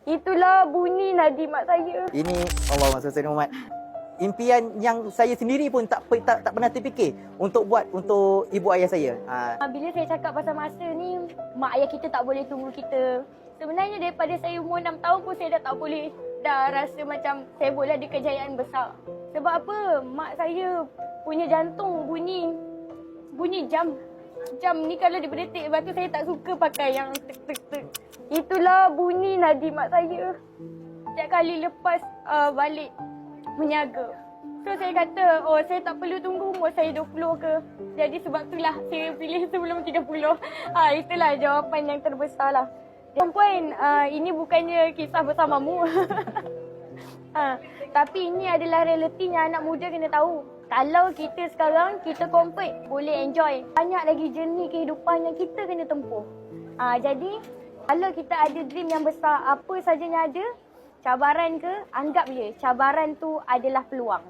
Itulah bunyi nadi mak saya. Ini Allahumma salli Muhammad. Impian yang saya sendiri pun tak pernah terfikir untuk buat untuk ibu ayah saya. Bila saya cakap pasal masa ni, mak ayah kita tak boleh tunggu kita. Sebenarnya daripada saya umur 6 tahun pun saya dah tak boleh. Dah rasa macam saya boleh ada kejayaan besar. Sebab apa? Mak saya punya jantung bunyi jam. Jam ni kalau dia berdetik, sebab tu saya tak suka pakai yang tek. Itulah bunyi nadi mak saya. Setiap kali lepas balik menyaga. So saya kata, saya tak perlu tunggu umur saya 20 ke. Jadi sebab itulah saya pilih sebelum 30. Itulah jawapan yang terbesar lah. Perempuan, ini bukannya kisah bersamamu. Tapi ini adalah realitinya anak muda kena tahu. Kalau kita sekarang, kita compete, boleh enjoy. Banyak lagi journey kehidupan yang kita kena tempuh. Jadi, kalau kita ada dream yang besar, apa saja yang ada, cabaran ke, anggap je cabaran tu adalah peluang.